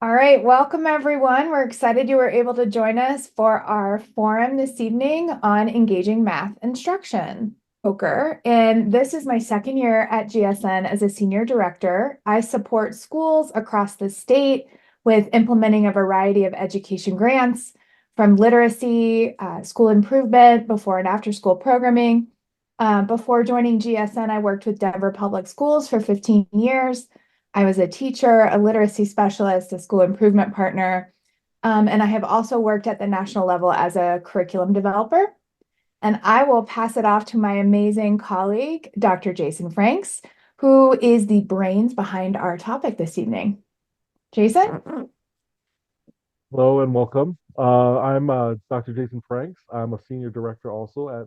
All right, welcome everyone. We're excited you were able to join us for our forum this evening on engaging math instruction. Poker, and this is my second year at GSN as a senior director. I support schools across the state with implementing a variety of education grants from literacy, school improvement, before and after school programming. Before joining GSN, I worked with Denver Public Schools for 15 years. I was a teacher, a literacy specialist, a school improvement partner, and I have also worked at the national level as a curriculum developer. And I will pass it off to my amazing colleague, Dr. Jason Franks, who is the brains behind our topic this evening. Jason? Hello and welcome. I'm Dr. Jason Franks. I'm a senior director also at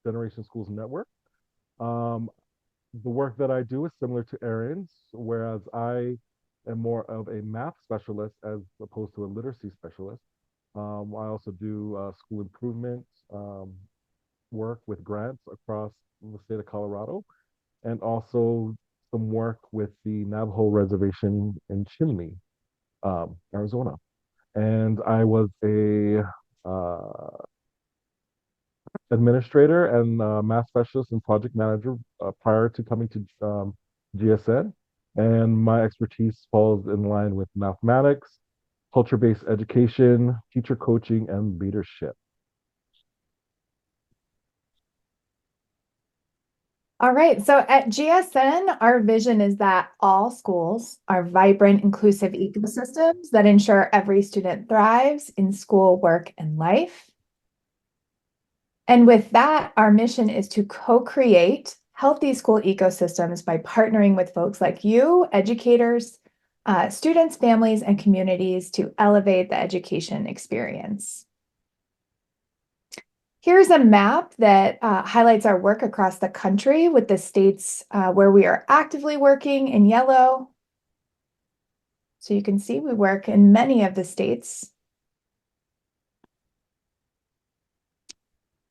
Generation Schools Network. Um, the work that I do is similar to Erin's, whereas I am more of a math specialist as opposed to a literacy specialist. I also do school improvement work with grants across the state of Colorado, and also some work with the Navajo Reservation in Chinle, Arizona. And I was a administrator and math specialist and project manager prior to coming to GSN. And my expertise falls in line with mathematics, culture-based education, teacher coaching, and leadership. All right, so at GSN, our vision is that all schools are vibrant, inclusive ecosystems that ensure every student thrives in school, work, and life. And with that, our mission is to co-create healthy school ecosystems by partnering with folks like you, educators, students, families, and communities to elevate the education experience. Here's a map that highlights our work across the country with the states where we are actively working in yellow. So you can see we work in many of the states.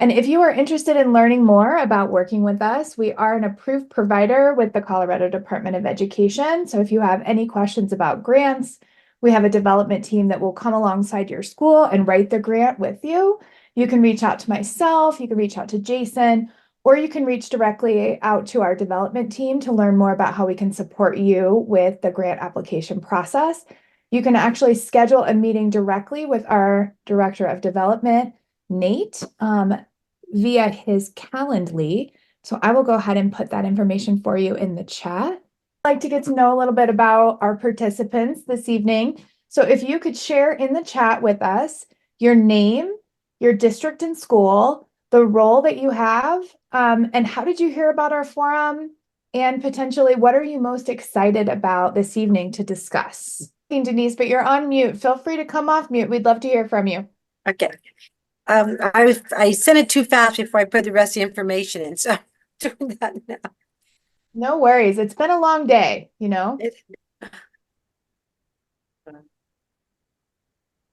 And if you are interested in learning more about working with us, we are an approved provider with the Colorado Department of Education. So if you have any questions about grants, we have a development team that will come alongside your school and write the grant with you. You can reach out to myself, you can reach out to Jason, or you can reach directly out to our development team to learn more about how we can support you with the grant application process. You can actually schedule a meeting directly with our Director of Development, Nate, via his Calendly. So I will go ahead and put that information for you in the chat. I'd like to get to know a little bit about our participants this evening. So if you could share in the chat with us your name, your district and school, the role that you have, and how did you hear about our forum? And potentially, what are you most excited about this evening to discuss? Denise, but you're on mute. Feel free to come off mute. We'd love to hear from you. Okay. I sent it too fast before I put the rest of the information in, so I'm doing that now. No worries. It's been a long day, you know?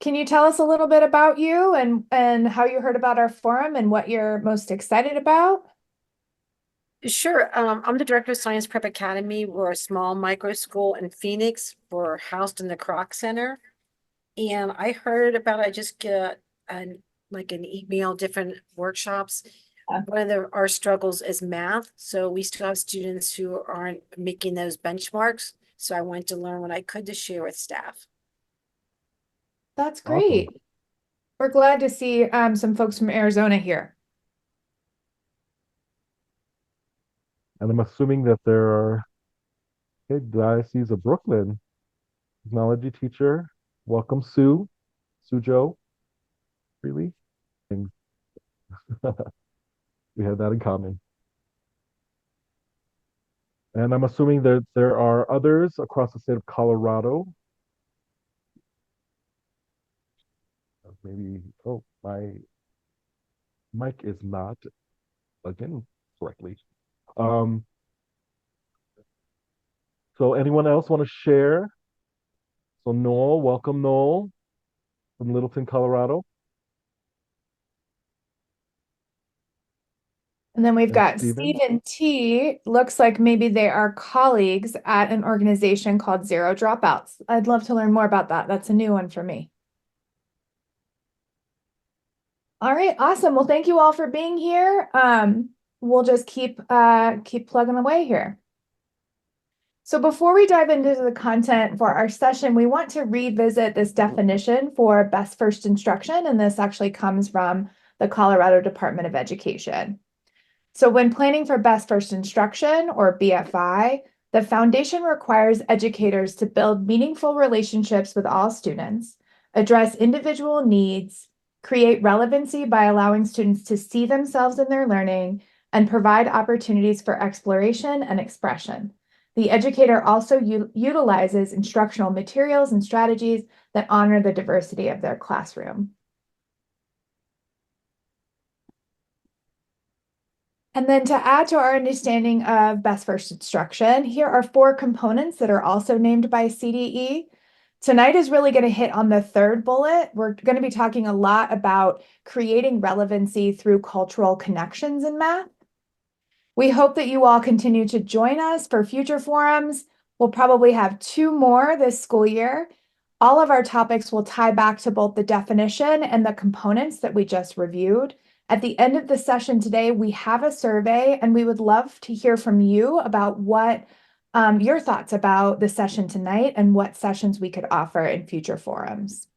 Can you tell us a little bit about you and how you heard about our forum and what you're most excited about? Sure. I'm the director of Science Prep Academy. We're a small micro school in Phoenix. We're housed in the Kroc Center. And I heard about it. I just get an email, different workshops. One of our struggles is math. So we still have students who aren't making those benchmarks. So I wanted to learn what I could to share with staff. That's Awesome. great. We're glad to see some folks from Arizona here. And I'm assuming that there are Diocese of Brooklyn technology teacher. Welcome, Sujo, really. And we have that in common. And I'm assuming that there are others across the state of Colorado. Maybe, oh, my mic is not again correctly. Um, so anyone else want to share? So Noel, welcome Noel from Littleton, Colorado. And then we've And got Stephen? Stephen T. Looks like maybe they are colleagues at an organization called Zero Dropouts. I'd love to learn more about that. That's a new one for me. All right, awesome. Well, thank you all for being here. We'll just keep plugging away here. So before we dive into the content for our session, we want to revisit this definition for best first instruction, and this actually comes from the Colorado Department of Education. So when planning for best first instruction, or BFI, the foundation requires educators to build meaningful relationships with all students, address individual needs, create relevancy by allowing students to see themselves in their learning, and provide opportunities for exploration and expression. The educator also utilizes instructional materials and strategies that honor the diversity of their classroom. And then to add to our understanding of best first instruction, here are 4 components that are also named by CDE. Tonight is really going to hit on the third bullet. We're going to be talking a lot about creating relevancy through cultural connections in math. We hope that you all continue to join us for future forums. We'll probably have 2 more this school year. All of our topics will tie back to both the definition and the components that we just reviewed. At the end of the session today, we have a survey, and we would love to hear from you about what your thoughts about the session tonight and what sessions we could offer in future forums.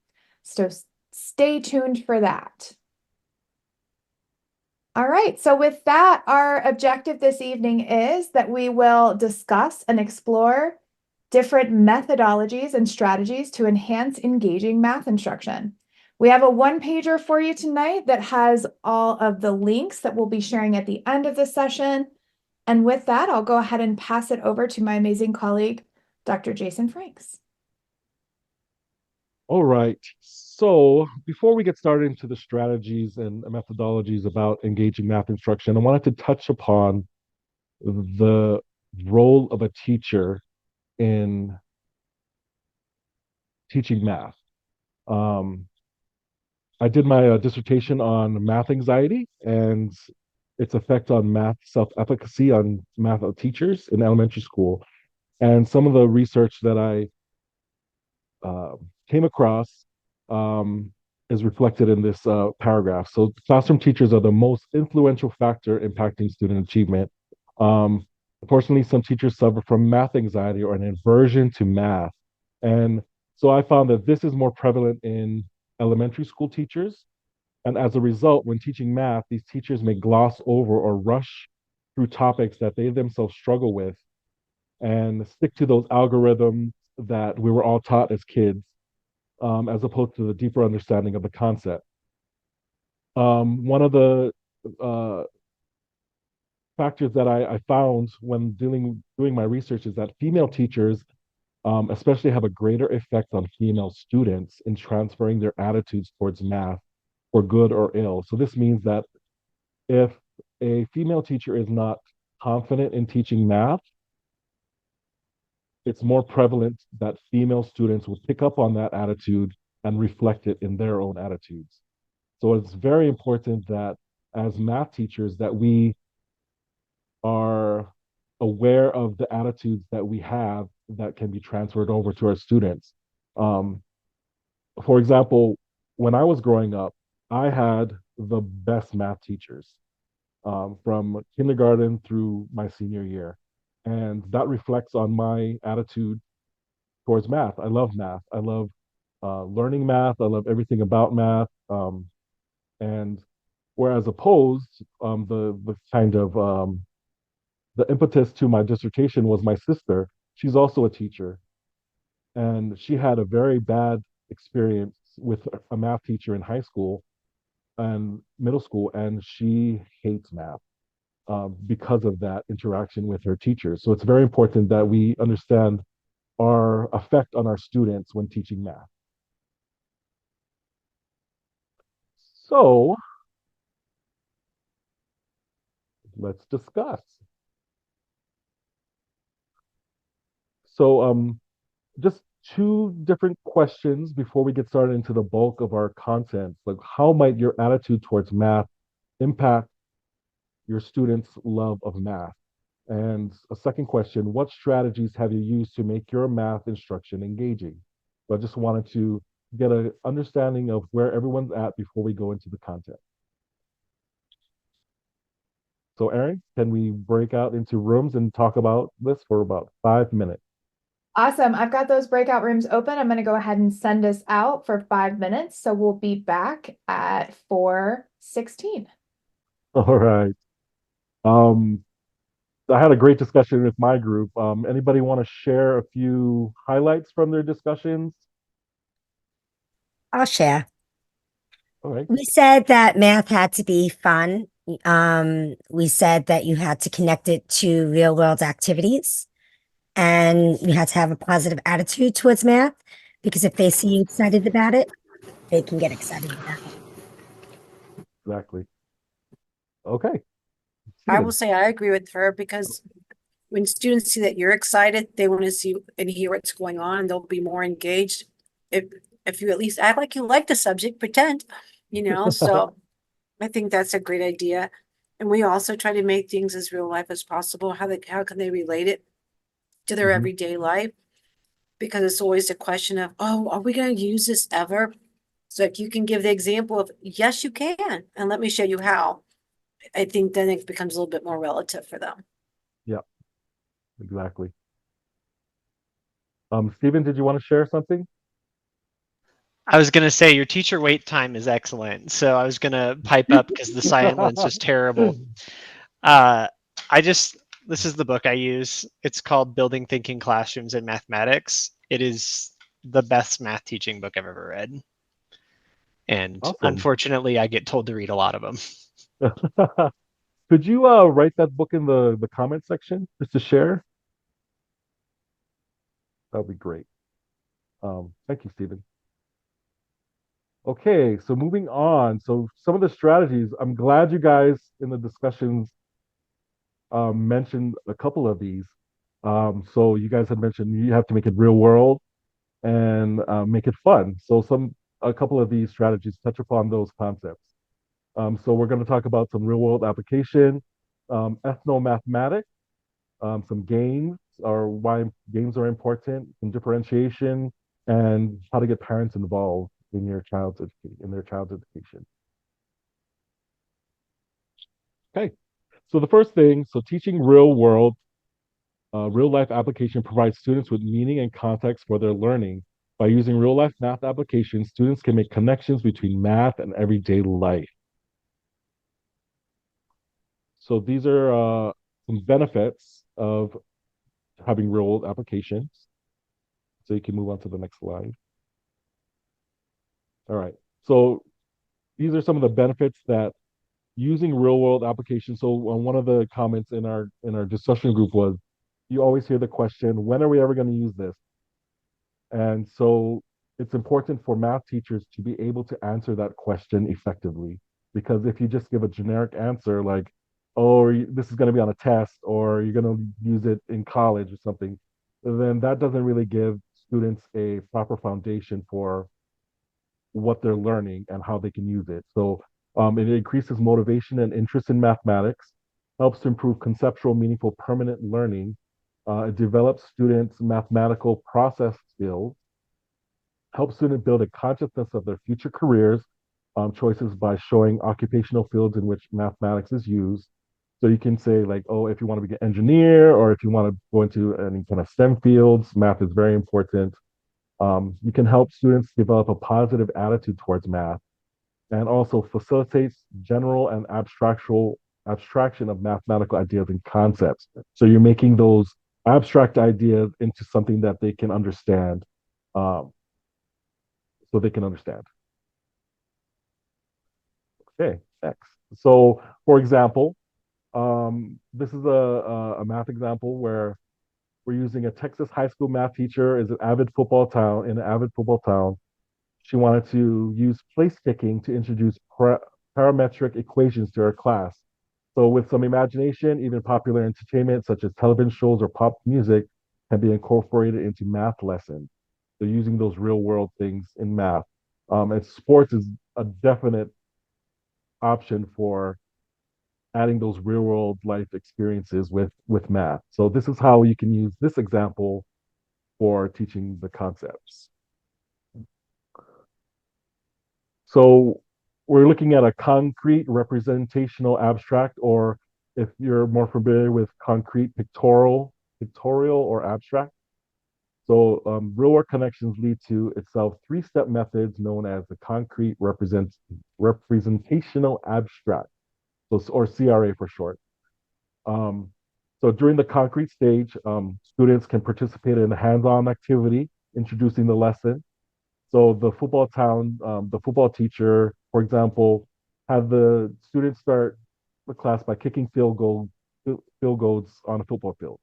So stay tuned for that. All right, so with that, our objective this evening is that we will discuss and explore different methodologies and strategies to enhance engaging math instruction. We have a one-pager for you tonight that has all of the links that we'll be sharing at the end of the session. And with that, I'll go ahead and pass it over to my amazing colleague, Dr. Jason Franks. All right. So before we get started into the strategies and methodologies about engaging math instruction, I wanted to touch upon the role of a teacher in teaching math. I did my dissertation on math anxiety and its effect on math self-efficacy on math teachers in elementary school. And some of the research that I came across is reflected in this paragraph. So classroom teachers are the most influential factor impacting student achievement. Unfortunately, some teachers suffer from math anxiety or an aversion to math. And so I found that this is more prevalent in elementary school teachers. And as a result, when teaching math, these teachers may gloss over or rush through topics that they themselves struggle with and stick to those algorithms that we were all taught as kids, as opposed to the deeper understanding of the concept. One of the factors that I found when doing my research is that female teachers especially have a greater effect on female students in transferring their attitudes towards math for good or ill. So this means that if a female teacher is not confident in teaching math, it's more prevalent that female students will pick up on that attitude and reflect it in their own attitudes. So it's very important that as math teachers that we are aware of the attitudes that we have that can be transferred over to our students. For example, when I was growing up, I had the best math teachers from kindergarten through my senior year. And that reflects on my attitude towards math. I love math. I love learning math. I love everything about math. And whereas opposed, the kind of the impetus to my dissertation was my sister. She's also a teacher, and she had a very bad experience with a math teacher in high school and middle school, and she hates math because of that interaction with her teachers. So it's very important that we understand our effect on our students when teaching math. So let's discuss. So just 2 different questions before we get started into the bulk of our content. Like, how might your attitude towards math impact your students' love of math? And a second question, what strategies have you used to make your math instruction engaging? So I just wanted to get an understanding of where everyone's at before we go into the content. So Erin, can we break out into rooms and talk about this for about 5 minutes? Awesome. I've got those breakout rooms open. I'm going to go ahead and send us out for 5 minutes. So we'll be back at 4:16. All right. Um, I had a great discussion with my group. Anybody want to share a few highlights from their discussions? I'll share. All right. We said that math had to be fun. We said that you had to connect it to real world activities and you had to have a positive attitude towards math because if they see you excited about it, they can get excited about it. Exactly. Okay. I will Steven. say I agree with her because when students see that you're excited, they want to see and hear what's going on, and they'll be more engaged. If if you at least act like you like the subject, pretend, so I think that's a great idea. And we also try to make things as real life as possible. How can they relate it to their Mhm. everyday life? Because it's always a question of, oh, are we going to use this ever? So if you can give the example of, yes, you can, and let me show you how, I think then it becomes a little bit more relative for them. Yeah, exactly. Steven, did you want to share something? I was going to say your teacher wait time is excellent. So I was going to pipe up because the silence is terrible. Uh, this is the book I use. It's called Building Thinking Classrooms in Mathematics. It is the best math teaching book I've ever read. And Awesome. unfortunately, I get told to read a lot of them. Could you write that book in the comment section just to share? That'd be great. Thank you, Stephen. Okay, so moving on. So some of the strategies, I'm glad you guys in the discussions mentioned a couple of these. So you guys had mentioned you have to make it real world and make it fun. So a couple of these strategies touch upon those concepts. So we're going to talk about some real world application, ethnomathematics, some games or why games are important, some differentiation, and how to get parents involved in their child's education. Okay, so the first thing, so teaching real life application provides students with meaning and context for their learning. By using real life math applications, students can make connections between math and everyday life. So these are some benefits of having real world applications. So you can move on to the next slide. All right. So these are some of the benefits that using real world applications. So one of the comments in our discussion group was, you always hear the question, when are we ever going to use this? And so it's important for math teachers to be able to answer that question effectively. Because if you just give a generic answer like, oh, this is going to be on a test, or you're going to use it in college or something, then that doesn't really give students a proper foundation for what they're learning and how they can use it. So it increases motivation and interest in mathematics, helps to improve conceptual, meaningful, permanent learning. It develops students' mathematical process skills, helps students build a consciousness of their future careers choices by showing occupational fields in which mathematics is used. So you can say like, oh, if you want to be an engineer or if you want to go into any kind of STEM fields, math is very important. You can help students develop a positive attitude towards math and also facilitates general and abstraction of mathematical ideas and concepts. So you're making those abstract ideas into something that they can understand. So they can understand. Okay, next. So for example, this is a math example where we're using a Texas high school math teacher is an avid football town in an avid football town. She wanted to use place ticking to introduce parametric equations to her class. So with some imagination, even popular entertainment such as television shows or pop music can be incorporated into math lessons. So using those real world things in math. And sports is a definite option for adding those real world life experiences with math. So this is how you can use this example for teaching the concepts. So we're looking at a concrete representational abstract, or if you're more familiar with concrete pictorial or abstract. So real world connections lead to itself three-step methods known as the concrete representational abstract, so, or CRA for short. Um, so during the concrete stage, students can participate in a hands-on activity introducing the lesson. So the football teacher, for example, had the students start the class by kicking field goals on a football field.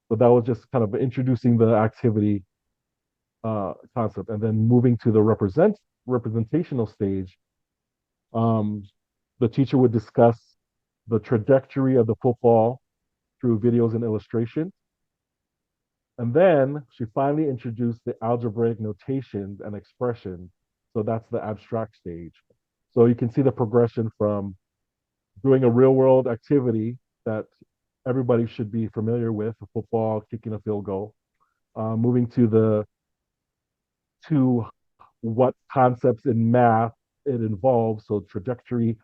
So that was just kind of introducing the activity concept, and then moving to the representational stage. Um, the teacher would discuss the trajectory of the football through videos and illustrations. And then she finally introduced the algebraic notations and expressions. So that's the abstract stage. So you can see the progression from doing a real world activity that everybody should be familiar with, football, kicking a field goal, moving to what concepts in math it involves. So trajectory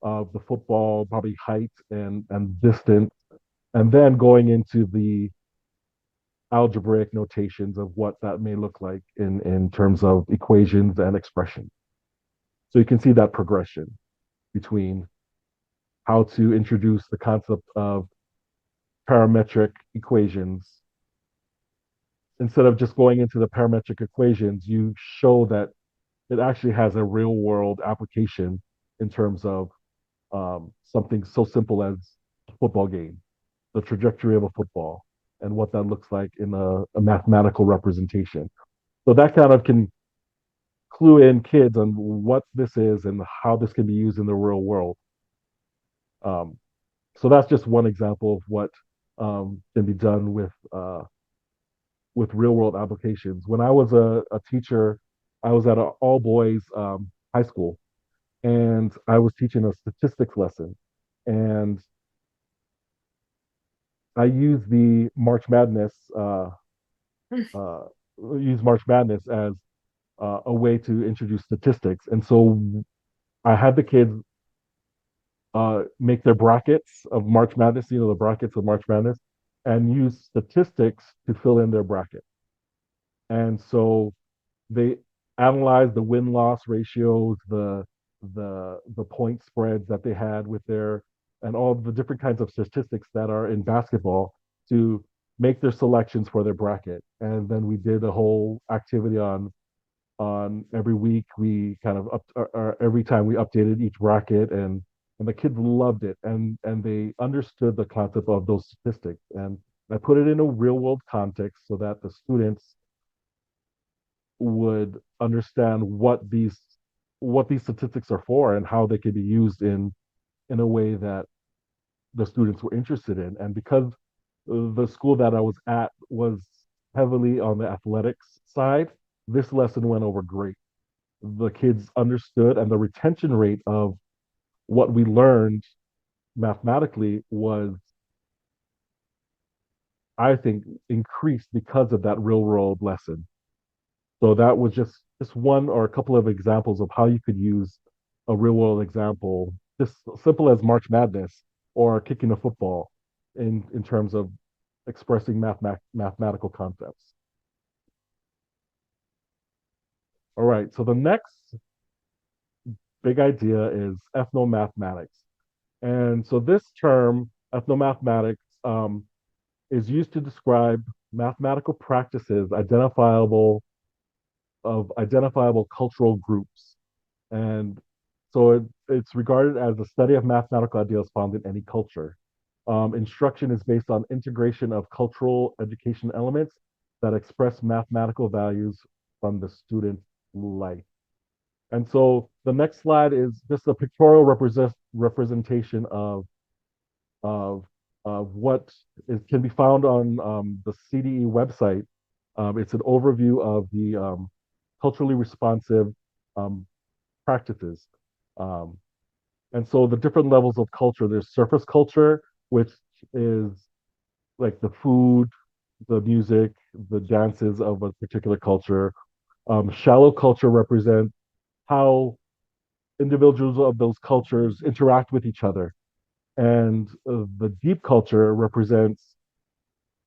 of the football, probably height and distance, and then going into the algebraic notations of what that may look like in terms of equations and expression. So you can see that progression between how to introduce the concept of parametric equations. Instead of just going into the parametric equations, you show that it actually has a real world application in terms of something so simple as a football game, the trajectory of a football, and what that looks like in a mathematical representation. So that kind of can clue in kids on what this is and how this can be used in the real world. So that's just one example of what can be done with real world applications. When I was a teacher, I was at an all boys high school, and I was teaching a statistics lesson, and I used the March Madness uh, use March Madness as a way to introduce statistics. And so I had the kids make their brackets of March Madness, the brackets of March Madness, and use statistics to fill in their bracket. And so they analyzed the win-loss ratios, the point spreads that they had with their, and all the different kinds of statistics that are in basketball to make their selections for their bracket. And then we did a whole activity on every week we kind of or every time we updated each bracket, and the kids loved it, and they understood the concept of those statistics, and I put it in a real world context so that the students would understand what these statistics are for and how they could be used in a way that the students were interested in. And because the school that I was at was heavily on the athletics side, this lesson went over great. The kids understood, and the retention rate of what we learned mathematically was, I think, increased because of that real world lesson. So that was just one or a couple of examples of how you could use a real world example, just simple as March Madness or kicking a football in terms of expressing mathematical concepts. All right, so the next big idea is ethnomathematics. And so this term, ethnomathematics, is used to describe mathematical practices identifiable cultural groups. And so it's regarded as the study of mathematical ideas found in any culture. Instruction is based on integration of cultural education elements that express mathematical values from the student's life. And so the next slide is just a pictorial representation of what can be found on the CDE website. It's an overview of the culturally responsive practices. And so the different levels of culture, there's surface culture, which is like the food, the music, the dances of a particular culture. Shallow culture represents how individuals of those cultures interact with each other. And the deep culture represents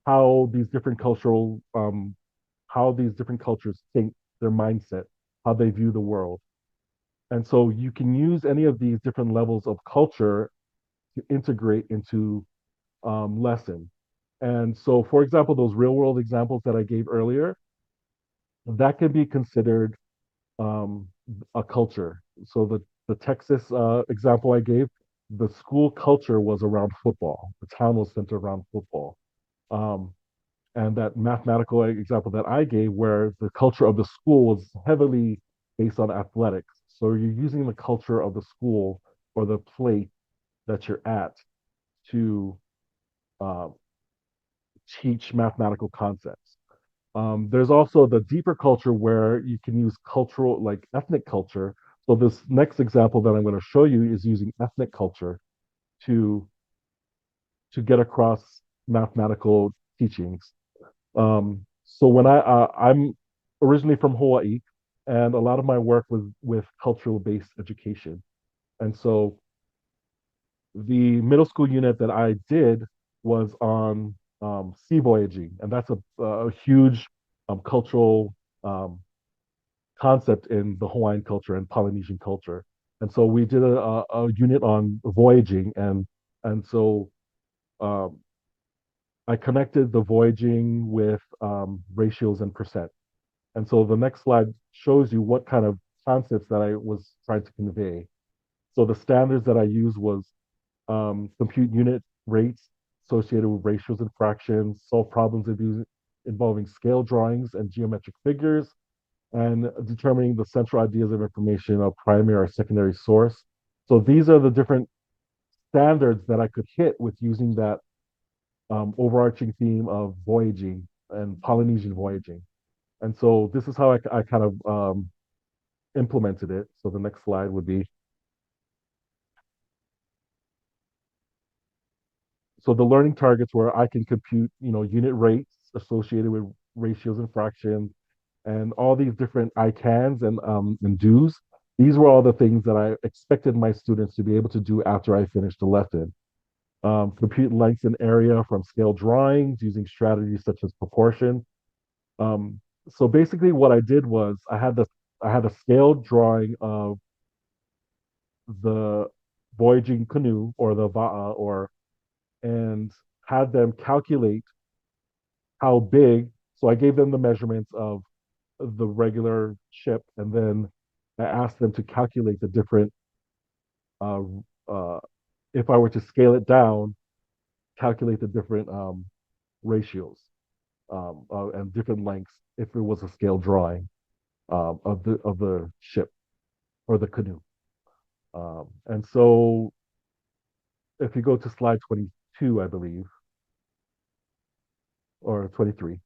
how these different how these different cultures think, their mindset, how they view the world. And so you can use any of these different levels of culture to integrate into lesson. And so, for example, those real world examples that I gave earlier, that can be considered um, a culture. So the Texas example I gave, the school culture was around football. The town was centered around football. Um, and that mathematical example that I gave, where the culture of the school was heavily based on athletics. So you're using the culture of the school or the place that you're at to uh, teach mathematical concepts. There's also the deeper culture where you can use cultural, like ethnic culture. So this next example that I'm going to show you is using ethnic culture to get across mathematical teachings. So when I'm originally from Hawaii, and a lot of my work was with cultural based education, and so the middle school unit that I did was on sea voyaging, and that's a huge cultural um, concept in the Hawaiian culture and Polynesian culture. And so we did a unit on voyaging, and so um, I connected the voyaging with ratios and percent. And so the next slide shows you what kind of concepts that I was trying to convey. So the standards that I used was compute unit rates associated with ratios and fractions, solve problems involving scale drawings and geometric figures, and determining the central ideas of information of primary or secondary source. So these are the different standards that I could hit with using that overarching theme of voyaging and Polynesian voyaging. And so this is how I kind of implemented it. So the next slide would be, so the learning targets where I can compute, unit rates associated with ratios and fractions and all these different I cans and do's. These were all the things that I expected my students to be able to do after I finished the lesson. Compute lengths and area from scale drawings using strategies such as proportion. So basically what I did was I had a scale drawing of the voyaging canoe or the va'a or and had them calculate how big. So I gave them the measurements of the regular ship, and then I asked them to calculate the different. Uh, uh, if I were to scale it down, calculate the different ratios and different lengths if it was a scale drawing of the ship or the canoe. And so, if you go to slide 22, I believe, or 23.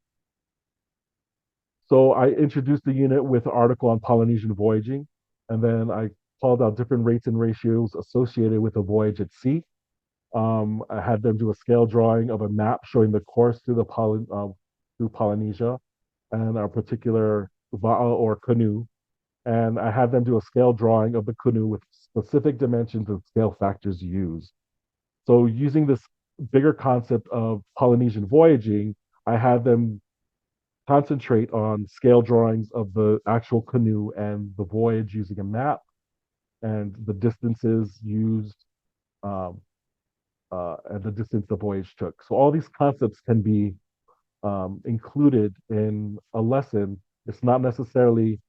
So I introduced the unit with an article on Polynesian voyaging, and then I called out different rates and ratios associated with a voyage at sea. I had them do a scale drawing of a map showing the course through Polynesia and our particular va'a or canoe. And I had them do a scale drawing of the canoe with specific dimensions and scale factors used. So using this bigger concept of Polynesian voyaging, I had them concentrate on scale drawings of the actual canoe and the voyage using a map and the distances used um, and the distance the voyage took. So all these concepts can be included in a lesson. It's not necessarily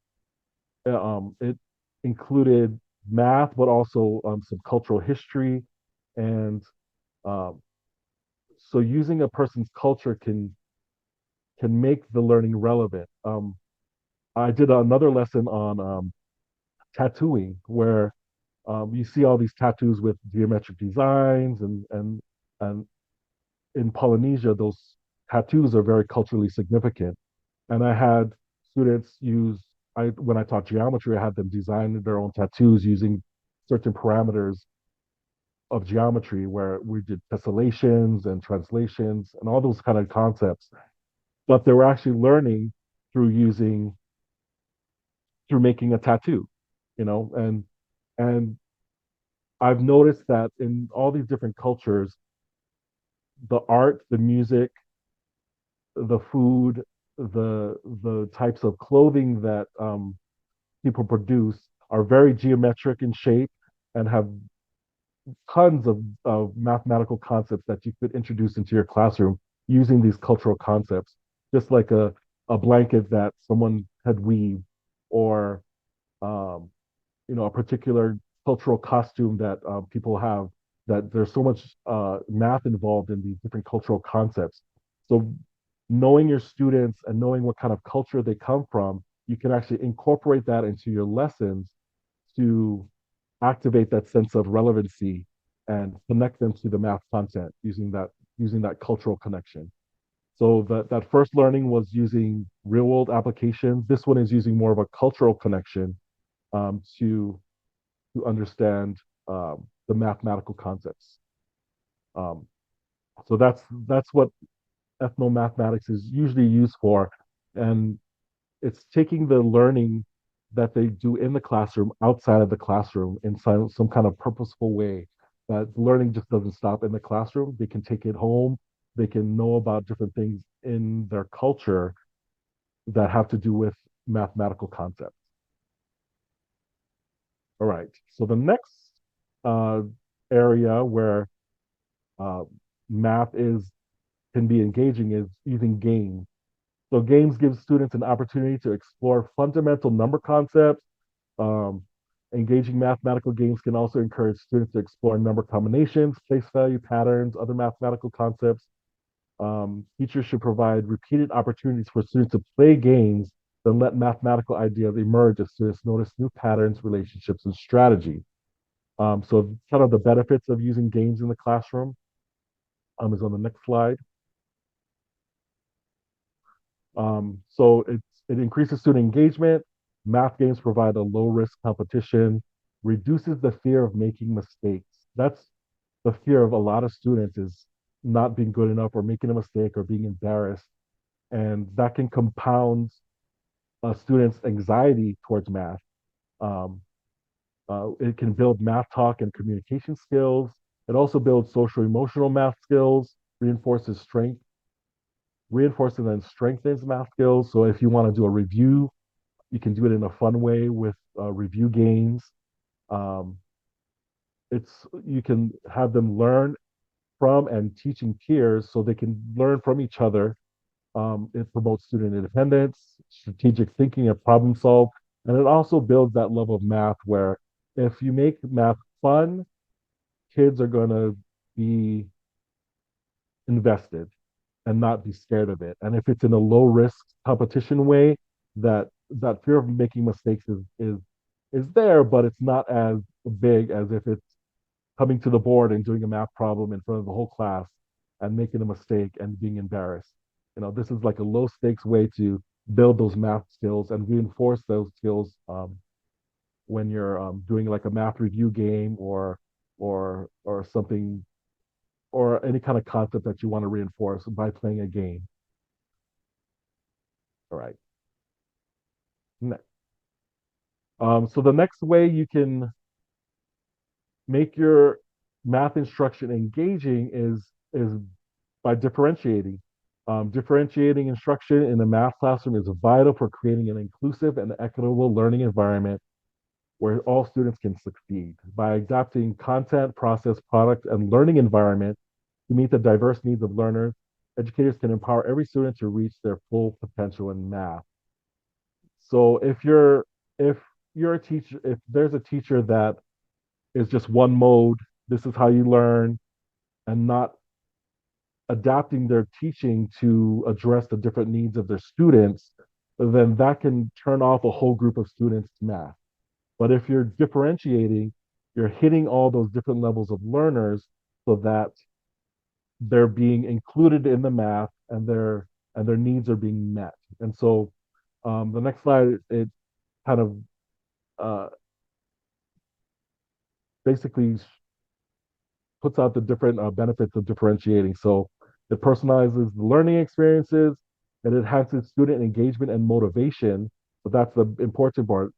it included math, but also some cultural history, and um, so using a person's culture can make the learning relevant. I did another lesson on tattooing where you see all these tattoos with geometric designs and in Polynesia, those tattoos are very culturally significant. And I had students use when I taught geometry, I had them design their own tattoos using certain parameters of geometry where we did tessellations and translations and all those kind of concepts, but they were actually learning through making a tattoo, and I've noticed that in all these different cultures, the art, the music, the food, the types of clothing that people produce are very geometric in shape and have tons of mathematical concepts that you could introduce into your classroom using these cultural concepts, just like a blanket that someone had weaved, or um, a particular cultural costume that people have, that there's so much math involved in these different cultural concepts. So knowing your students and knowing what kind of culture they come from, you can actually incorporate that into your lessons to activate that sense of relevancy and connect them to the math content using that cultural connection. So that first learning was using real world applications. This one is using more of a cultural connection to understand the mathematical concepts. Um, so that's what ethnomathematics is usually used for, and it's taking the learning that they do in the classroom outside of the classroom in some kind of purposeful way. That learning just doesn't stop in the classroom. They can take it home. They can know about different things in their culture that have to do with mathematical concepts. All right. So the next uh, area where uh, math is can be engaging is using games. So games give students an opportunity to explore fundamental number concepts. Um, Engaging mathematical games can also encourage students to explore number combinations, place value patterns, other mathematical concepts. Teachers should provide repeated opportunities for students to play games, then let mathematical ideas emerge as students notice new patterns, relationships, and strategy. So kind of the benefits of using games in the classroom is on the next slide. So it increases student engagement. Math games provide a low risk competition, reduces the fear of making mistakes. That's the fear of a lot of students, is not being good enough or making a mistake or being embarrassed. And that can compound a student's anxiety towards math. Um, it can build math talk and communication skills. It also builds social emotional math skills, reinforces and strengthens math skills. So if you want to do a review, you can do it in a fun way with review games. Um, you can have them learn from and teaching peers so they can learn from each other. It promotes student independence, strategic thinking, and problem solve. And it also builds that love of math where if you make math fun, kids are going to be invested and not be scared of it. And if it's in a low risk competition way, that fear of making mistakes is there, but it's not as big as if it's coming to the board and doing a math problem in front of the whole class and making a mistake and being embarrassed. This is like a low stakes way to build those math skills and reinforce those skills when you're doing like a math review game or something, or any kind of concept that you want to reinforce by playing a game. All right. So the next way you can make your math instruction engaging is by differentiating. Differentiating instruction in the math classroom is vital for creating an inclusive and equitable learning environment where all students can succeed. By adapting content, process, product, and learning environment to meet the diverse needs of learners, educators can empower every student to reach their full potential in math. So if you're a teacher, if there's a teacher that is just one mode, this is how you learn, and not adapting their teaching to address the different needs of their students, then that can turn off a whole group of students to math. But if you're differentiating, you're hitting all those different levels of learners so that they're being included in the math and their needs are being met. And so the next slide, it kind of uh, basically puts out the different benefits of differentiating. So it personalizes the learning experiences, it enhances student engagement and motivation. But that's the important part.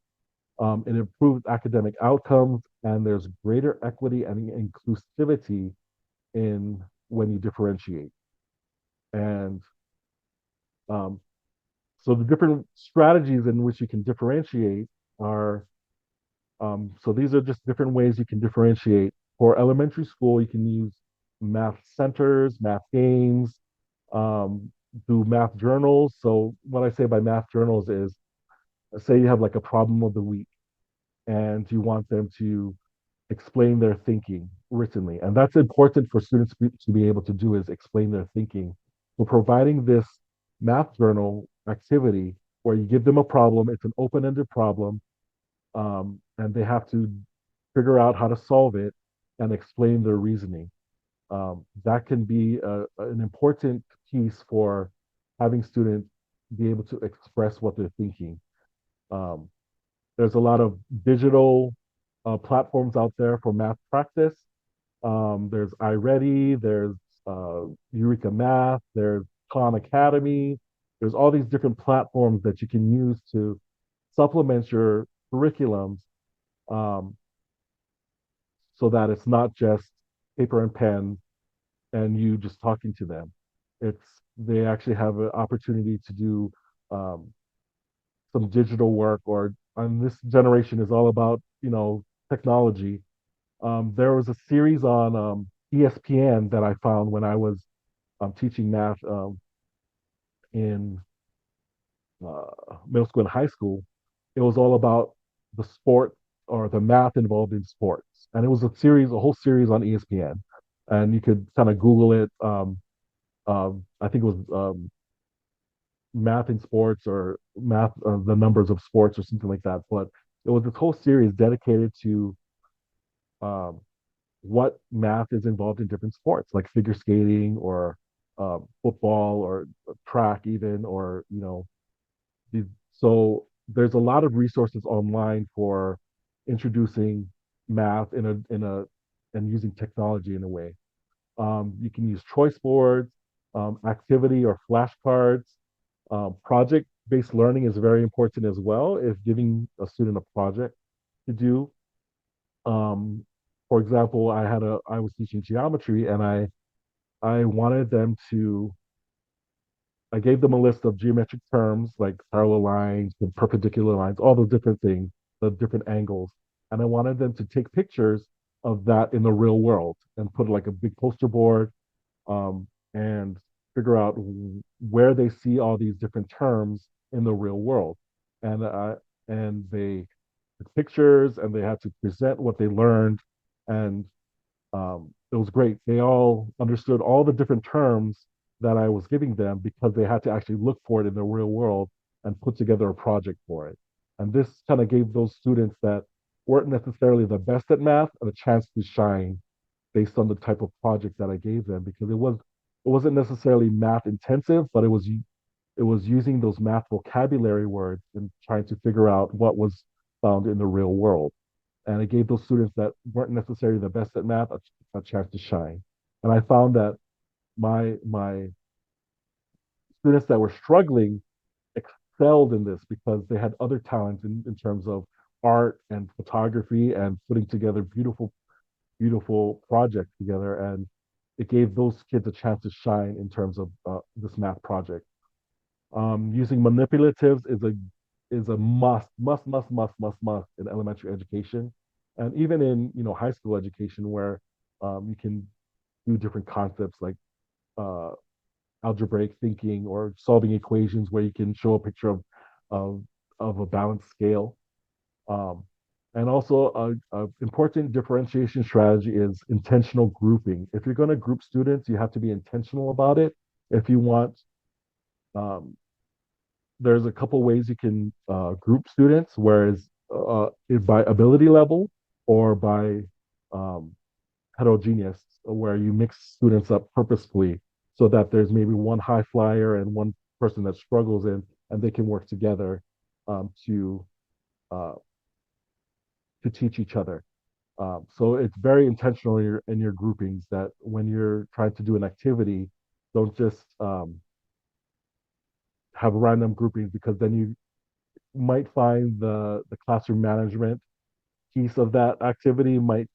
It improves academic outcomes, and there's greater equity and inclusivity in when you differentiate. And um, so the different strategies in which you can differentiate are so these are just different ways you can differentiate. For elementary school, you can use math centers, math games, do math journals. So what I say by math journals is, say you have like a problem of the week and you want them to explain their thinking writtenly. And that's important for students to be able to do, is explain their thinking. So providing this math journal activity where you give them a problem, it's an open-ended problem, and they have to figure out how to solve it and explain their reasoning. That can be an important piece for having students be able to express what they're thinking. Um, there's a lot of digital platforms out there for math practice. There's iReady, there's Eureka Math, there's Khan Academy. There's all these different platforms that you can use to supplement your curriculums, um, so that it's not just paper and pen and you just talking to them. It's they actually have an opportunity to do um, some digital work, or and this generation is all about technology. There was a series on ESPN that I found when I was teaching math in middle school and high school. It was all about the sport or the math involved in sports, and it was a whole series on ESPN, and you could kind of Google it. I think it was math in sports, or math the numbers of sports, or something like that. But it was this whole series dedicated to um, what math is involved in different sports, like figure skating, or football, or track, even, or these. So there's a lot of resources online for introducing math in a and using technology in a way. You can use choice boards, activity or flashcards. Project-based learning is very important as well. If giving a student a project to do, um, for example, I was teaching geometry, and I wanted them to I gave them a list of geometric terms like parallel lines and perpendicular lines, all those different things, the different angles. And I wanted them to take pictures of that in the real world and put like a big poster board, and figure out where they see all these different terms in the real world. And they took pictures, and they had to present what they learned. And it was great. They all understood all the different terms that I was giving them because they had to actually look for it in the real world and put together a project for it. And this kind of gave those students that weren't necessarily the best at math a chance to shine based on the type of project that I gave them, because it wasn't necessarily math intensive, but it was using those math vocabulary words and trying to figure out what was found in the real world. And it gave those students that weren't necessarily the best at math a chance to shine. And I found that my students that were struggling excelled in this because they had other talents in terms of art and photography and putting together beautiful projects together. And it gave those kids a chance to shine in terms of this math project. Using manipulatives is a must in elementary education, and even in high school education, where you can do different concepts like uh, algebraic thinking or solving equations, where you can show a picture of, of a balanced scale. Um, and also, a important differentiation strategy is intentional grouping. If you're going to group students, you have to be intentional about it. If you want, um, there's a couple ways you can group students, whereas by ability level or by um, heterogeneous, where you mix students up purposefully so that there's maybe one high flyer and one person that struggles in, and they can work together um, to uh, to teach each other. So it's very intentional in your groupings that when you're trying to do an activity, don't just have random groupings because then you might find the classroom management piece of that activity might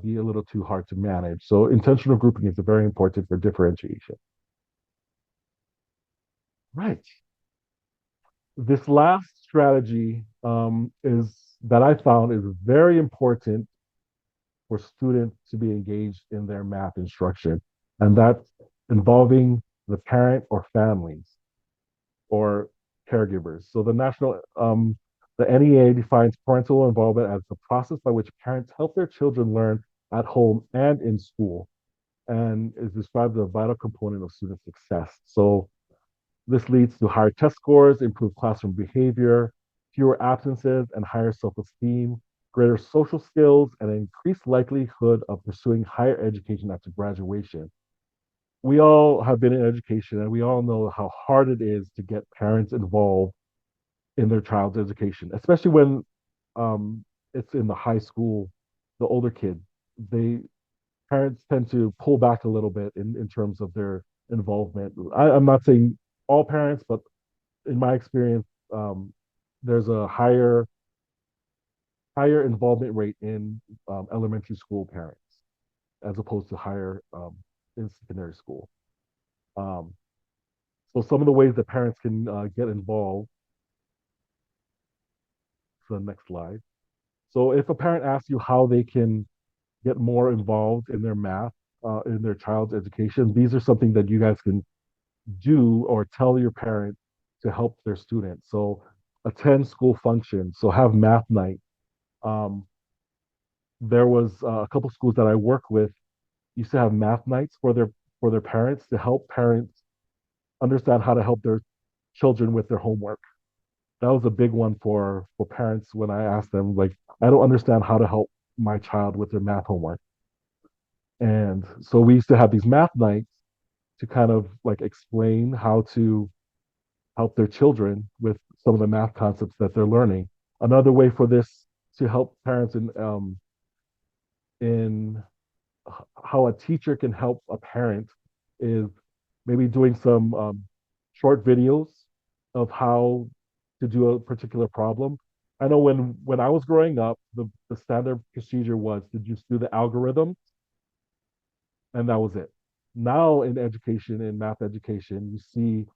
be a little too hard to manage. So intentional grouping is very important for differentiation. Right. This last strategy is that I found is very important for students to be engaged in their math instruction, and that's involving the parent or families or caregivers. So the NEA defines parental involvement as the process by which parents help their children learn at home and in school, and is described as a vital component of student success. So this leads to higher test scores, improved classroom behavior, fewer absences, and higher self-esteem, greater social skills, and an increased likelihood of pursuing higher education after graduation. We all have been in education and we all know how hard it is to get parents involved in their child's education, especially when it's in the high school, the older kids. They Parents tend to pull back a little bit in terms of their involvement. I'm not saying all parents, but in my experience, there's a higher involvement rate in elementary school parents as opposed to higher in secondary school. Um, so some of the ways that parents can get involved. So the next slide. So if a parent asks you how they can get more involved in their math, in their child's education, these are something that you guys can do or tell your parent to help their students. So attend school functions. So have math night. Um, there was a couple schools that I work with used to have math nights for their parents to help parents understand how to help their children with their homework. That was a big one for parents when I asked them, like, I don't understand how to help my child with their math homework. And so we used to have these math nights to kind of like explain how to help their children with some of the math concepts that they're learning. Another way for this to help parents in how a teacher can help a parent is maybe doing some short videos of how to do a particular problem. I know when I was growing up, the standard procedure was to just do the algorithm and that was it. Now in education, in math education, you see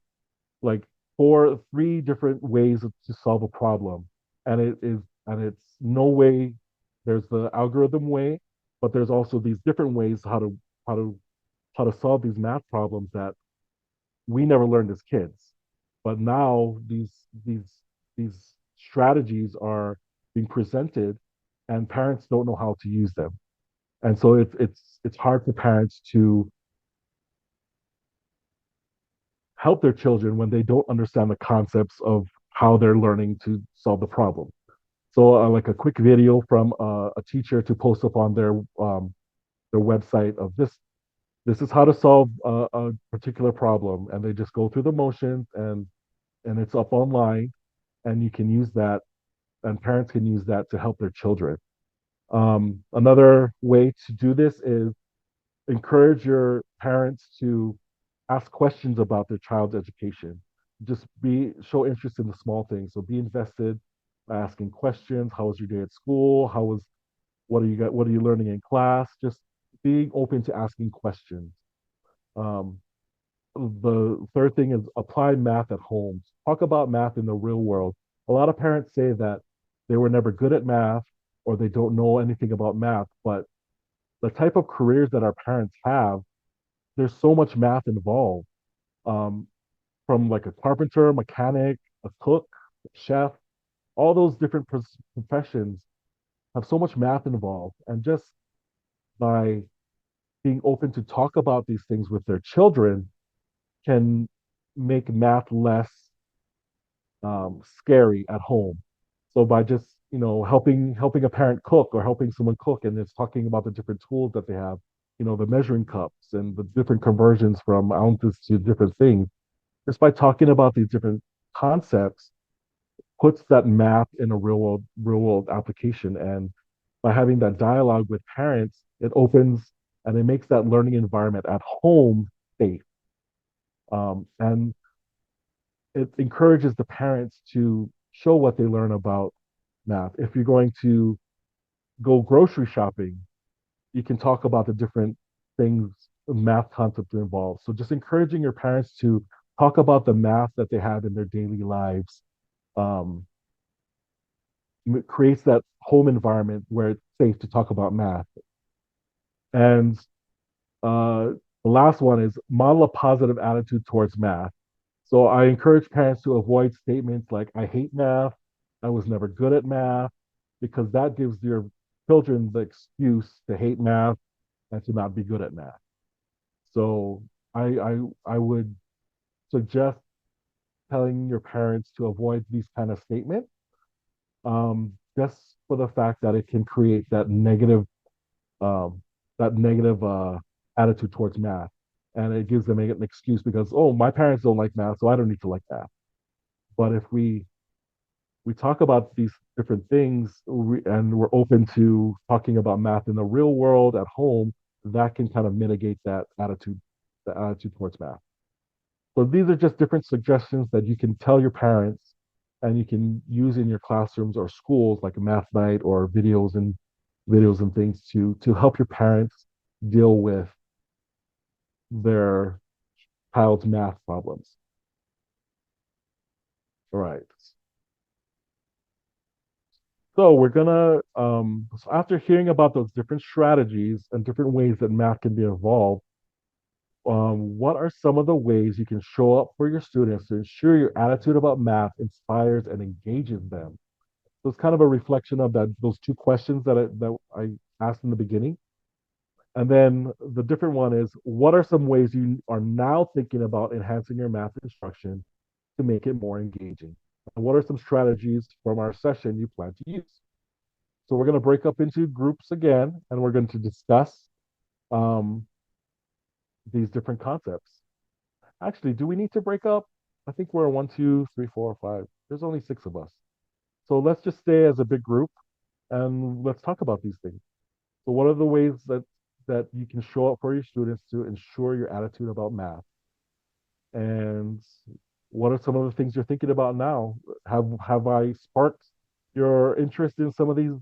like three different ways to solve a problem, and it's no way. There's the algorithm way, but there's also these different ways how to how to solve these math problems that we never learned as kids. But now these strategies are being presented, and parents don't know how to use them, and so it's hard for parents to help their children when they don't understand the concepts of how they're learning to solve the problem. So, like a quick video from a teacher to post up on their website of this is how to solve a particular problem, and they just go through the motions, and it's up online, and you can use that, and parents can use that to help their children. Another way to do this is encourage your parents to ask questions about their child's education. Just show interest in the small things. So be invested by asking questions. How was your day at school? What are you learning in class? Just being open to asking questions. Um, the third thing is apply math at home. Talk about math in the real world. A lot of parents say that they were never good at math or they don't know anything about math, but the type of careers that our parents have, there's so much math involved. Um, from like a carpenter, mechanic, a cook, chef, all those different professions have so much math involved. And just by being open to talk about these things with their children can make math less scary at home. So by just helping a parent cook or helping someone cook, and it's talking about the different tools that they have, the measuring cups and the different conversions from ounces to different things, just by talking about these different concepts, puts that math in a real world application, and by having that dialogue with parents, it opens and it makes that learning environment at home safe. And it encourages the parents to show what they learn about math. If you're going to go grocery shopping, you can talk about the different things, math concepts involved. So just encouraging your parents to talk about the math that they have in their daily lives um, creates that home environment where it's safe to talk about math. And the last one is model a positive attitude towards math. So I encourage parents to avoid statements like, I hate math, I was never good at math, because that gives your children the excuse to hate math and to not be good at math. So I would suggest telling your parents to avoid these kind of statements, just for the fact that it can create um, that negative attitude towards math, and it gives them an excuse because, oh, my parents don't like math, so I don't need to like math. But if we talk about these different things and we're open to talking about math in the real world at home, that can kind of mitigate that attitude, the attitude towards math. So these are just different suggestions that you can tell your parents and you can use in your classrooms or schools, like a math night or videos and things to help your parents deal with their child's math problems. All right. So we're gonna so after hearing about those different strategies and different ways that math can be involved, what are some of the ways you can show up for your students to ensure your attitude about math inspires and engages them? So it's kind of a reflection of that those two questions that I asked in the beginning. And then the different one is, what are some ways you are now thinking about enhancing your math instruction to make it more engaging? And what are some strategies from our session you plan to use? So we're going to break up into groups again, and we're going to discuss um, these different concepts. Actually, do we need to break up? I think we're one, two, three, four, five. There's only six of us. So let's just stay as a big group and let's talk about these things. So what are the ways that you can show up for your students to ensure your attitude about math? And what are some of the things you're thinking about now? Have I sparked your interest in some of these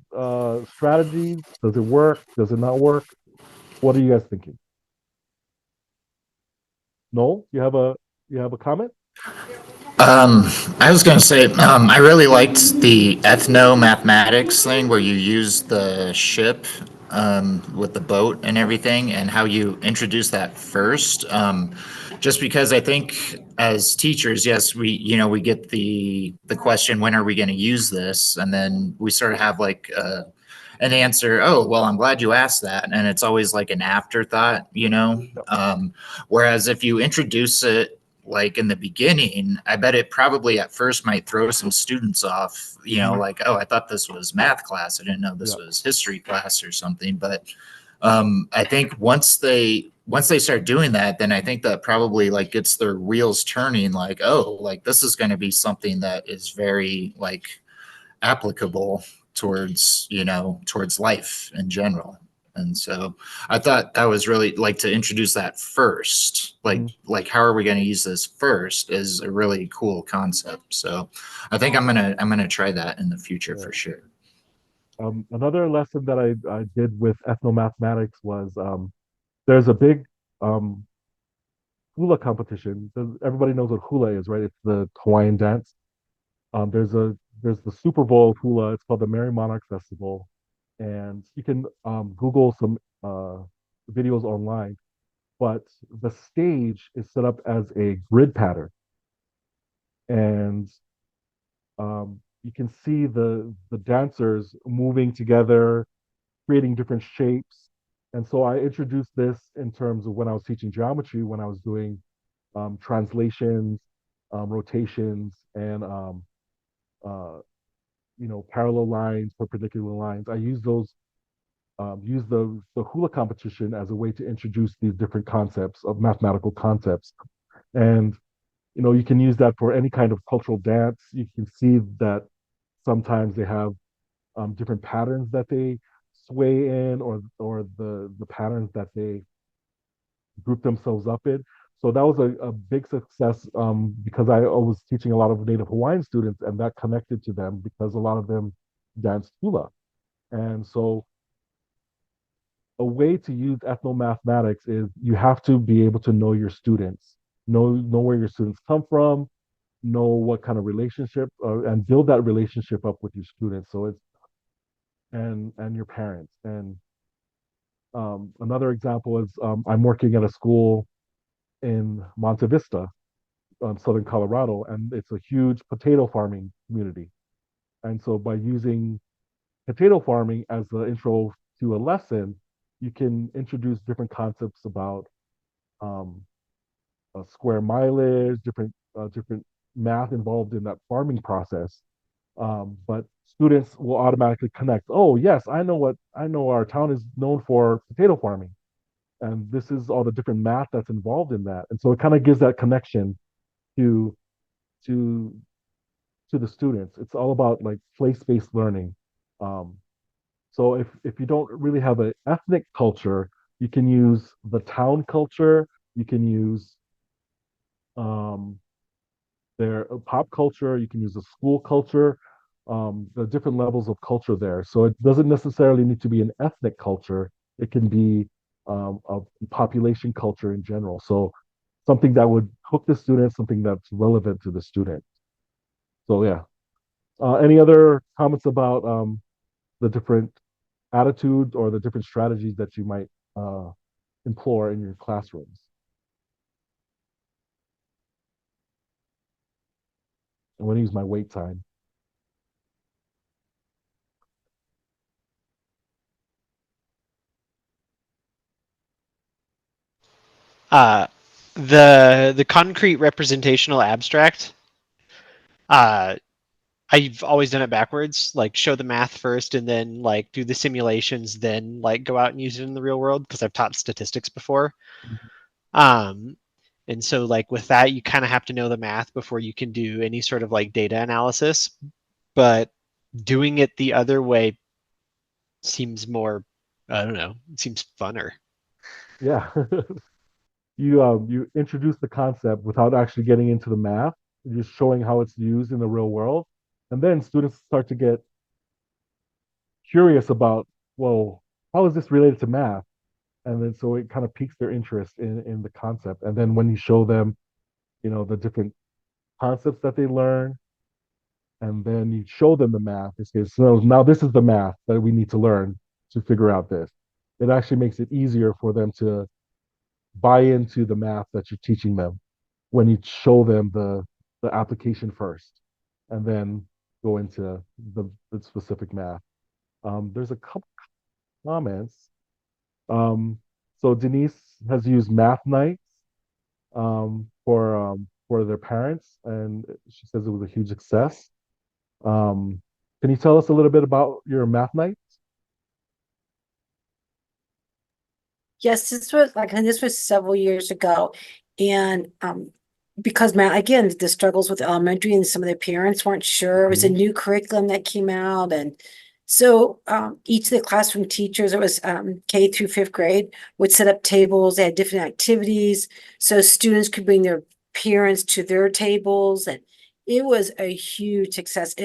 strategies? Does it work? Does it not work? What are you guys thinking? No, you have a comment? I was going to say, I really liked the ethnomathematics thing where you use the ship with the boat and everything, and how you introduce that first. Just because I think as teachers, yes, we get the question, when are we going to use this, and then we sort of have like an answer. Oh, well, I'm glad you asked that, and it's always like an afterthought, you know. Whereas if you introduce it like in the beginning, I bet it probably at first might throw some students off, like, oh, I thought this was math class. I didn't know this was history class or something. But I think once they start doing that, then I think that probably like gets their wheels turning, like, oh, like this is going to be something that is very like applicable towards life in general. And so I thought that was really like to introduce that first, like how are we going to use this first is a really cool concept. So I think I'm gonna try that in the future for sure. Another lesson that I did with ethnomathematics was there's a big um, hula competition. Everybody knows what hula is, right? It's the Hawaiian dance. There's the Super Bowl of hula. It's called the Merry Monarch Festival, and you can Google some videos online. But the stage is set up as a grid pattern, and you can see the dancers moving together, creating different shapes. And so I introduced this in terms of when I was teaching geometry, when I was doing translations, rotations, and uh, parallel lines, perpendicular lines. I use the hula competition as a way to introduce these different concepts of mathematical concepts. And you can use that for any kind of cultural dance. You can see that sometimes they have different patterns that they sway in, or the patterns that they group themselves up in. So that was a big success, because I was teaching a lot of Native Hawaiian students, and that connected to them because a lot of them danced hula. And so a way to use ethnomathematics is you have to be able to know your students, know where your students come from, know what kind of relationship, and build that relationship up with your students. So it's and your parents. And another example is, I'm working at a school in Monte Vista, southern Colorado, and it's a huge potato farming community. And so by using potato farming as the intro to a lesson, you can introduce different concepts about um, square mileage, different math involved in that farming process. But students will automatically connect. Oh, yes, I know our town is known for potato farming, and this is all the different math that's involved in that. And so it kind of gives that connection to to to the students. It's all about like place-based learning. Um, so if you don't really have an ethnic culture, you can use the town culture. You can use um, their pop culture. You can use the school culture. The different levels of culture there. So it doesn't necessarily need to be an ethnic culture. It can be a population culture in general. So something that would hook the student, something that's relevant to the student. So yeah. Any other comments about the different attitudes or the different strategies that you might employ in your classrooms? I'm going to use my wait time. Uh, the concrete representational abstract. Uh, I've always done it backwards, like show the math first and then like do the simulations, then like go out and use it in the real world because I've taught statistics before. Um, and so like with that, you kind of have to know the math before you can do any sort of like data analysis. But doing it the other way seems more, I don't know, it seems funner. Yeah. You introduce the concept without actually getting into the math, just showing how it's used in the real world. And then students start to get curious about, well, how is this related to math? And then so it kind of piques their interest in the concept. And then when you show them, the different concepts that they learn, and then you show them the math, they say, so now this is the math that we need to learn to figure out this. It actually makes it easier for them to buy into the math that you're teaching them when you show them the application first, and then go into the specific math. There's a couple comments. So Denise has used math nights for their parents, and she says it was a huge success. Can you tell us a little bit about your math nights? Yes, this was several years ago. And because again, the struggles with elementary and some of the parents weren't sure. It was a new curriculum that came out. And so each of the classroom teachers, it was K through fifth grade, would set up tables. They had different activities. So students could bring their parents to their tables. And it was a huge success.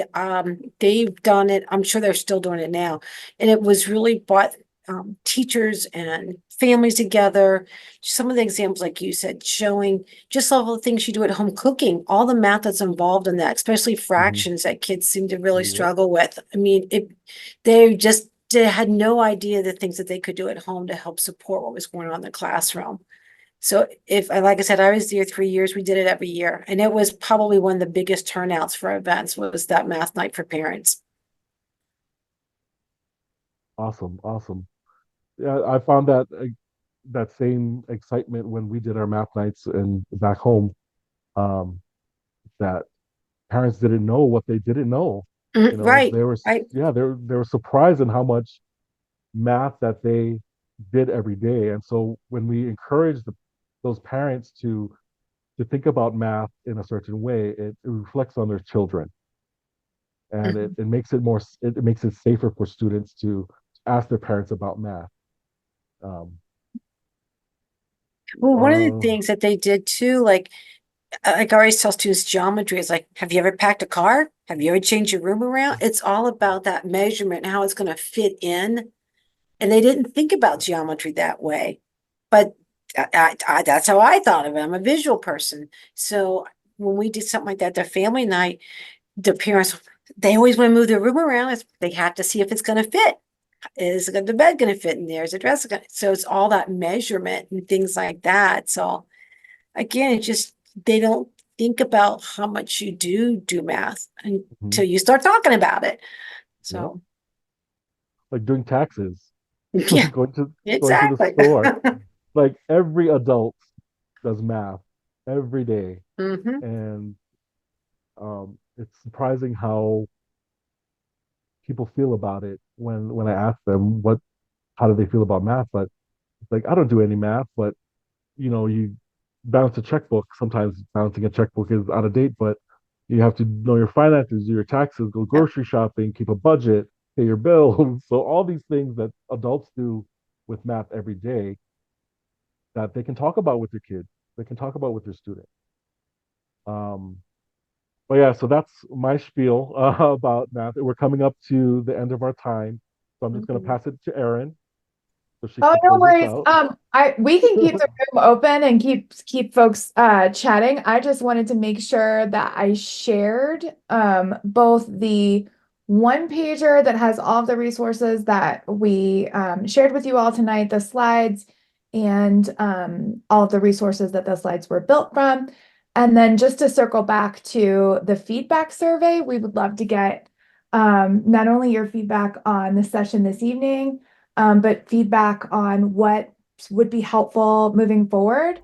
They've done it. I'm sure they're still doing it now. And it was really brought teachers and families together. Some of the examples, like you said, showing just all the things you do at home, cooking, all the math that's involved in that, especially fractions that kids seem to really struggle with. I mean, they had no idea the things that they could do at home to help support what was going on in the classroom. So like I said, I was there 3 years, we did it every year. And it was probably one of the biggest turnouts for events was that math night for parents. Awesome, awesome. Yeah, I found that same excitement when we did our math nights and back home. That parents didn't know what they didn't know. Right, They were right. yeah, they were surprised in how much math that they did every day. And so when we encourage those parents to think about math in a certain way, it reflects on their children, and it makes it safer for students to ask their parents about math. Um, Well, one of the uh, things that they did too, like I always tell students, geometry is like, have you ever packed a car? Have you ever changed your room around? It's all about that measurement and how it's going to fit in. And they didn't think about geometry that way. But that's how I thought of it. I'm a visual person. So when we did something like that, the family night, the parents, they always want to move their room around. They have to see if it's going to fit. Is the bed going to fit in there? Is the dress going to? So it's all that measurement and things like that. So again, it just, they don't think about how much you do math until you start talking about it. So, like doing taxes, yeah, going to the exactly. store. Like every adult does math every day, Hmm. and it's surprising how people feel about it when I ask them how do they feel about math. But it's like, I don't do any math, but you balance a checkbook. Sometimes balancing a checkbook is out of date, but you have to know your finances, do your taxes, go grocery shopping, keep a budget, pay your bills. So all these things that adults do with math every day that they can talk about with their kids, they can talk about with their students. Um, but yeah, so that's my spiel about math. We're coming up to the end of our time, so I'm just going to pass it to Erin so she Oh, can no close us worries. out. We can keep the room open and keep folks chatting. I just wanted to make sure that I shared both the one pager that has all of the resources that we shared with you all tonight, the slides, and all of the resources that the slides were built from. And then just to circle back to the feedback survey, we would love to get not only your feedback on the session this evening, but feedback on what would be helpful moving forward.